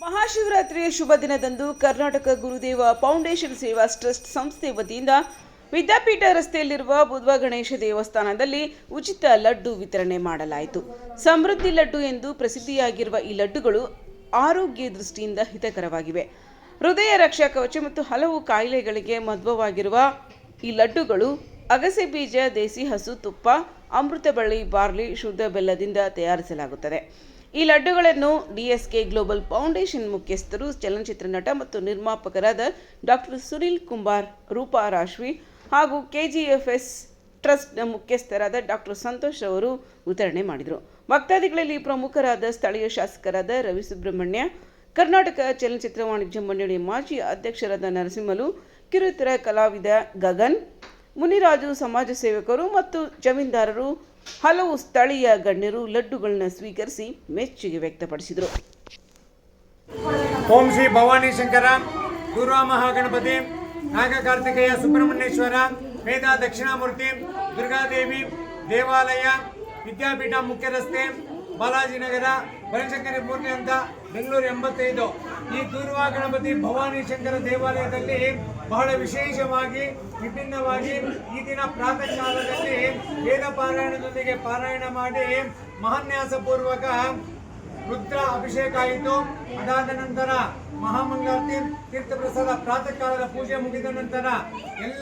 ಮಹಾಶಿವರಾತ್ರಿಯ ಶುಭ ದಿನದಂದು ಕರ್ನಾಟಕ ಗುರುದೇವ ಫೌಂಡೇಶನ್ ಸೇವಾ ಟ್ರಸ್ಟ್ ಸಂಸ್ಥೆ ವತಿಯಿಂದ ವಿದ್ಯಾಪೀಠ ರಸ್ತೆಯಲ್ಲಿರುವ ಬುದ್ಧ ಗಣೇಶ ದೇವಸ್ಥಾನದಲ್ಲಿ ಉಚಿತ ಲಡ್ಡು ವಿತರಣೆ ಮಾಡಲಾಯಿತು. ಸಮೃದ್ಧಿ ಲಡ್ಡು ಎಂದು ಪ್ರಸಿದ್ಧಿಯಾಗಿರುವ ಈ ಲಡ್ಡುಗಳು ಆರೋಗ್ಯ ದೃಷ್ಟಿಯಿಂದ ಹಿತಕರವಾಗಿವೆ. ಹೃದಯ ರಕ್ಷಾ ಕವಚ ಮತ್ತು ಹಲವು ಕಾಯಿಲೆಗಳಿಗೆ ಮದ್ಭವಾಗಿರುವ ಈ ಲಡ್ಡುಗಳು ಅಗಸೆ ಬೀಜ, ದೇಸಿ ಹಸು ತುಪ್ಪ, ಅಮೃತ ಬಳ್ಳಿ, ಬಾರ್ಲಿ, ಶುದ್ಧ ಬೆಲ್ಲದಿಂದ ತಯಾರಿಸಲಾಗುತ್ತದೆ. ಈ ಲಡ್ಡುಗಳನ್ನು ಡಿಎಸ್ಕೆ ಗ್ಲೋಬಲ್ ಫೌಂಡೇಶನ್ ಮುಖ್ಯಸ್ಥರು, ಚಲನಚಿತ್ರ ನಟ ಮತ್ತು ನಿರ್ಮಾಪಕರಾದ ಡಾಕ್ಟರ್ ಸುನಿಲ್ ಕುಂಬಾರ್, ರೂಪಾ ರಾಶ್ವಿ ಹಾಗೂ ಕೆಜಿಎಫ್ಎಸ್ ಟ್ರಸ್ಟ್ನ ಮುಖ್ಯಸ್ಥರಾದ ಡಾಕ್ಟರ್ ಸಂತೋಷ್ ಅವರು ವಿತರಣೆ ಮಾಡಿದರು. ಭಕ್ತಾದಿಗಳಲ್ಲಿ ಪ್ರಮುಖರಾದ ಸ್ಥಳೀಯ ಶಾಸಕರಾದ ರವಿ ಸುಬ್ರಹ್ಮಣ್ಯ, ಕರ್ನಾಟಕ ಚಲನಚಿತ್ರ ವಾಣಿಜ್ಯ ಮಂಡಳಿ ಮಾಜಿ ಅಧ್ಯಕ್ಷರಾದ ನರಸಿಂಹಲು, ಕಿರುತೆರೆ ಕಲಾವಿದ ಗಗನ್, ಮುನಿರಾಜು, ಸಮಾಜ ಸೇವಕರು ಮತ್ತು ಜಮೀನ್ದಾರರು, ಹಲವು ಸ್ಥಳೀಯ ಗಣ್ಯರು ಲಡ್ಡುಗಳನ್ನು ಸ್ವೀಕರಿಸಿ ಮೆಚ್ಚುಗೆ ವ್ಯಕ್ತಪಡಿಸಿದರು. ಓಂ ಶ್ರೀ ಭವಾನಿ ಶಂಕರ, ದುರ್ವಾ ಮಹಾಗಣಪತಿ, ನಾಗ ಕಾರ್ತಿಕೇಯ, ಸುಬ್ರಹ್ಮಣ್ಯೇಶ್ವರ, ವೇದ ದಕ್ಷಿಣಾಮೂರ್ತಿ, ದುರ್ಗಾದೇವಿ ದೇವಾಲಯ, ವಿದ್ಯಾಪೀಠ ಮುಖ್ಯ ರಸ್ತೆ, ಬಾಲಾಜಿನಗರ, ಬನಶಂಕರಿ ಮೂರ್ತಿ ಅಂತ, ಬೆಂಗಳೂರು 85. ಈ ದುರ್ವಾ ಗಣಪತಿ ಭವಾನಿ ಶಂಕರ ದೇವಾಲಯದಲ್ಲಿ ಬಹಳ ವಿಶೇಷವಾಗಿ ವಿಭಿನ್ನವಾಗಿ ಈ ದಿನ ಪ್ರಾತಃ ಕಾಲದಲ್ಲಿ ವೇದ ಪಾರಾಯಣದೊಂದಿಗೆ ಪಾರಾಯಣ ಮಾಡಿ ಮಹಾನ್ಯಾಸ ಪೂರ್ವಕ ರುದ್ರ ಅಭಿಷೇಕ ಆಯಿತು. ಅದಾದ ನಂತರ ಮಹಾಮಂಗಳಾರತಿ, ತೀರ್ಥ ಪ್ರಸಾದ, ಪ್ರಾತಃ ಕಾಲದ ಪೂಜೆ ಮುಗಿದ ನಂತರ ಎಲ್ಲ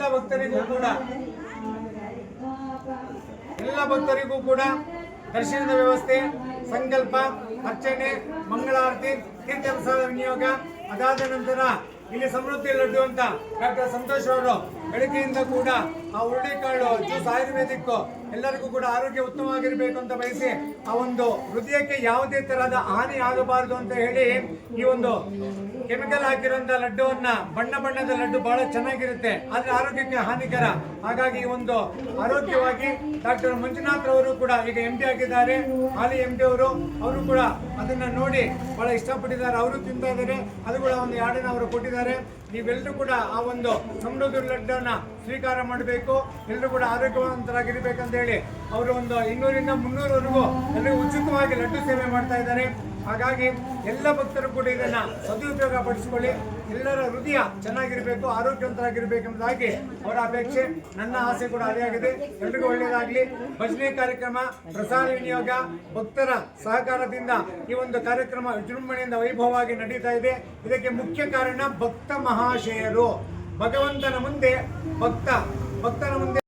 ಭಕ್ತರಿಗೂ ಕೂಡ ದರ್ಶನದ ವ್ಯವಸ್ಥೆ, ಸಂಕಲ್ಪ, ಅರ್ಚನೆ, ಮಂಗಳಾರತಿ, ತೀರ್ಥ ಪ್ರಸಾದ ವಿನಿಯೋಗ. ಅದಾದ ನಂತರ ಇಲ್ಲಿ ಸಮೃದ್ಧಿ ಲಡ್ಡು ಅಂತ ಡಾಕ್ಟರ್ ಸಂತೋಷ್ ಅವರು ಬೆಳಗ್ಗೆಯಿಂದ ಕೂಡ ಆ ಹುರುಳಿಕಾಳು ಜ್ಯೂಸ್ ಆಯುರ್ವೇದಿಕ್ ಎಲ್ಲರಿಗೂ ಕೂಡ ಆರೋಗ್ಯ ಉತ್ತಮವಾಗಿರಬೇಕು ಅಂತ ಬಯಸಿ ಆ ಒಂದು ಹೃದಯಕ್ಕೆ ಯಾವುದೇ ತರಹದ ಹಾನಿ ಆಗಬಾರದು ಅಂತ ಹೇಳಿ ಈ ಒಂದು ಕೆಮಿಕಲ್ ಹಾಕಿರುವಂತ ಲಡ್ಡುವನ್ನ, ಬಣ್ಣದ ಲಡ್ಡು ಬಹಳ ಚೆನ್ನಾಗಿರುತ್ತೆ, ಆದ್ರೆ ಆರೋಗ್ಯಕ್ಕೆ ಹಾನಿಕರ. ಹಾಗಾಗಿ ಈ ಒಂದು ಆರೋಗ್ಯವಾಗಿ ಡಾಕ್ಟರ್ ಮಂಜುನಾಥ್ ಅವರು ಕೂಡ ಈಗ ಎಂಪಿ ಆಗಿದ್ದಾರೆ, ಹಾಲಿ ಎಂಪಿ ಅವರು ಕೂಡ ಅದನ್ನ ನೋಡಿ ಬಹಳ ಇಷ್ಟಪಟ್ಟಿದ್ದಾರೆ, ಅವರು ತಿಂತಾ ಇದ್ದಾರೆ. ಅದು ಕೂಡ ಒಂದು ಯಾರ್ಡನ್ನ ಅವರು ಕೊಟ್ಟಿದ್ದಾರೆ. ನೀವೆಲ್ಲರೂ ಕೂಡ ಆ ಒಂದು ಸಮೃದ್ಧಿ ಲಡ್ಡನ್ನ ಸ್ವೀಕಾರ ಮಾಡಬೇಕು, ಎಲ್ಲರೂ ಕೂಡ ಆರೋಗ್ಯವಂತರಾಗಿರ್ಬೇಕಂತ ಹೇಳಿ ಅವರು ಒಂದು 200ರಿಂದ 300ವರೆಗೂ ಎಲ್ಲರಿಗೂ ಉಚಿತವಾಗಿ ಲಡ್ಡು ಸೇವೆ ಮಾಡ್ತಾ ಇದ್ದಾರೆ. ಹಾಗಾಗಿ ಎಲ್ಲ ಭಕ್ತರು ಕೂಡ ಇದನ್ನ ಸದುಪಯೋಗ ಪಡಿಸಿಕೊಳ್ಳಿ, ಎಲ್ಲರ ಹೃದಯ ಚೆನ್ನಾಗಿರ್ಬೇಕು, ಆರೋಗ್ಯವಂತರಾಗಿರ್ಬೇಕೆಂಬುದಾಗಿ ಅವರ ಅಪೇಕ್ಷೆ, ನನ್ನ ಆಸೆ ಕೂಡ ಅದೇ ಆಗಿದೆ. ಎಲ್ರಿಗೂ ಒಳ್ಳೆಯದಾಗಲಿ. ಭಜನೆ ಕಾರ್ಯಕ್ರಮ, ಪ್ರಸಾದ ವಿನಿಯೋಗ, ಭಕ್ತರ ಸಹಕಾರದಿಂದ ಈ ಒಂದು ಕಾರ್ಯಕ್ರಮ ವಿಜೃಂಭಣೆಯಿಂದ ವೈಭವವಾಗಿ ನಡೀತಾ ಇದೆ. ಇದಕ್ಕೆ ಮುಖ್ಯ ಕಾರಣ ಭಕ್ತ ಮಹಾಶಯರು. ಭಗವಂತನ ಮುಂದೆ ಭಕ್ತನ ಮುಂದೆ